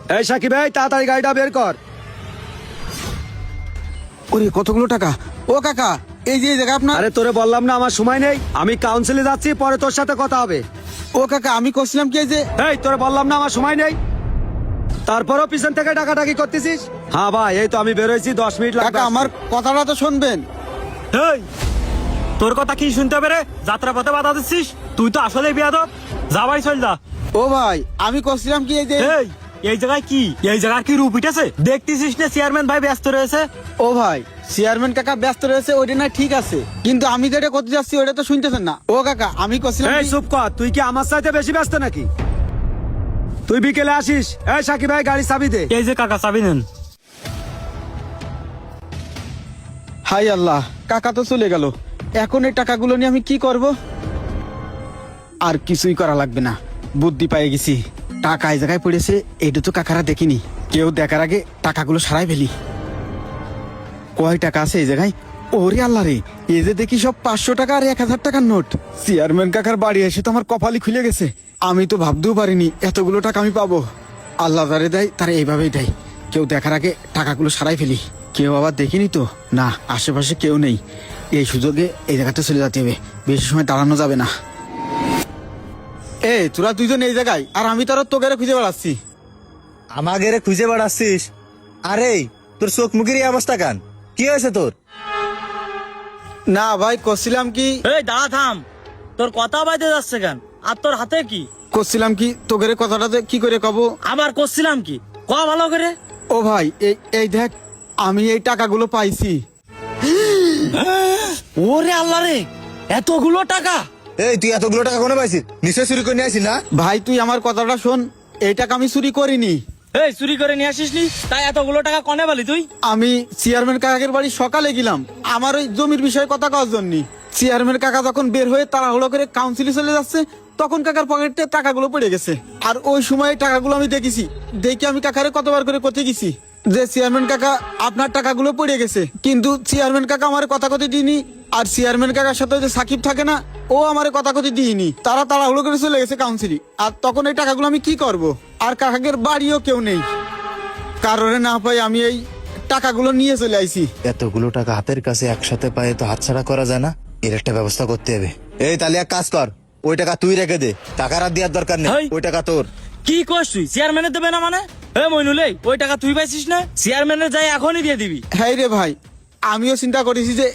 এই সাকিব ভাই তাড়াতাড়ি গাড়িটা বের কর। ওরে কতগুলো টাকা! ও কাকা, এই যে এই জায়গা আপনার। আরে তোরে বললাম না আমার সময় নেই, আমি কাউন্সিলে যাচ্ছি, পরে তোর সাথে কথা হবে। ও কাকা, আমি করছিলাম কি এই যে। এই তোরে বললাম না আমার সময় নেই, তারপরও পিছন থেকে ডাকাডাকি করতেছিস। হ্যাঁ ভাই, এই তো আমি বেরোইছি, 10 মিনিট লাগবে। কাকা আমার কথাটা তো শুনবেন। এই তোর কথা কি শুনতে হবে রে? যাত্রা পথে বাধা দিচ্ছিস? তুই তো আসলে বিয়াদব। যা ভাই চল যা। ও ভাই, আমি করছিলাম কি এই যে। এই জায়গায় কি, এই জায়গার কি রূপ উঠেছে দেখতেছিস না? চেয়ারম্যান ভাই ব্যস্ত রয়েছে। ও ভাই, চেয়ারম্যান কাকা ব্যস্ত রয়েছে, ওইটা না ঠিক আছে, কিন্তু আমি যেটা করতে যাচ্ছি ওইটা তো শুনতেছেন না। ও কাকা, আমি করছিলাম এই কি- চুপ কর, তুই কি আমার সাথে বেশি ব্যস্ত নাকি? তুই বিকেলে আসিস। এই সাকিব ভাই গাড়ি চাবি দে। এই যে কাকা চাবি নেন। হাই আল্লাহ, কাকা তো চলে গেল। এখন এই টাকাগুলো নিয়ে আমি কি করব? আর কিছুই করা লাগবে না, বুদ্ধি পেয়ে গেছি। টাকা এই জায়গায় পড়েছে, এটা তো কাকারা দেখিনি। কেউ দেখার আগে টাকাগুলো সারাই ফেলি। কয় টাকা আছে এই জায়গায়? ওরে আল্লাহ রে, এই যে দেখি সব 500 টাকা আর 1000 টাকার নোট। চেয়ারম্যান কাকার বাড়ি এসে তো আমার কপালই খুলে গেছে। আমি তো ভাবতেও পারিনি এতগুলো টাকা আমি পাবো। আল্লাহ যারে দেয় তারা এইভাবেই দেয়। কেউ দেখার আগে টাকাগুলো সারাই ফেলি। কেউ আবার দেখিনি তো না, আশেপাশে কেউ নেই। এই সুযোগে এই জায়গাতে চলে যেতে হবে, বেশি সময় দাঁড়ানো যাবে না। এই তোরা দুইজন এই জায়গায়, আর আমি তো আরো তোকে খুঁজে বেড়াচ্ছি। আমাকে রে খুঁজে বেড়াচ্ছিস? আরে তোর চোখ মুখের এই অবস্থা কেন? কি হয়েছে তোর? না ভাই, করছিলাম কি এই দাঁড়া থাম, তোর কথা বাইতে যাচ্ছে কেন? আর তোর হাতে কি? করছিলাম কি তোকে কথাটাতে কি করে কব। আবার করছিলাম কি? ক ভালো করে। ও ভাই, এই এই দেখ, আমি এই টাকাগুলো পাইছি। ওরে আল্লাহ রে, এতগুলো টাকা! এই তুই এতগুলো টাকা কোনে পাইছিস? নিশ্চয় চুরি করে নিয়ে আসিস না? ভাই তুই আমার কথাটা শোন, এই টাকা আমি চুরি করিনি। এই চুরি করে নিয়ে আসিসনি, তাই এতগুলো টাকা কনে পালি তুই? আমি চেয়ারম্যান কাকাকের বাড়ি সকালে গেলাম আমার ওই জমির বিষয়ে কথা কওয়ার জন্য। চেয়ারম্যান কাকা যখন বের হয়ে তাড়াহুড়ো করে কাউন্সিলে চলে যাচ্ছে, তখন কাকার পকেটে টাকাগুলো পড়ে গেছে। আর ওই সময় টাকাগুলো আমি দেখেছি, দেখে আমি কাকারে কতবার করে কোথায় গেছি যে চেয়ারম্যান কাকা আপনার টাকাগুলো পড়ে গেছে, কিন্তু চেয়ারম্যান কাকা আমার কথা কথি দিইনি। আর চেয়ারম্যান কাকার সাথে যে সাকিব থাকে না, ও আমার কথা কথি দিইনি। তারা তাড়াহুড়ো করে চলে গেছে কাউন্সিলে। আর তখন এই টাকাগুলো আমি কি করব? আর কাকাকের বাড়িও কেউ নেই, কারণে না পাই আমি এই টাকাগুলো নিয়ে চলে আইছি। এতগুলো টাকা হাতের কাছে একসাথে পায়ে তো হাতছাড়া করা যায় না, এর একটা ব্যবস্থা করতে হবে। এই তাহলে এক কাজ কর, ওই টাকা তুই রেখে দে, টাকার আর দেওয়ার দরকার নেই, হেই। ওই টাকা তোর। কি করছ তুই? চেয়ারম্যানের দেবে না মানে? এ মইনুল, ওই টাকা তুই পাইছিস না? চেয়ারম্যানের যাই এখনই দিয়ে দিবি। হ্যাঁ রে ভাই, আমিও চিন্তা করেছি যে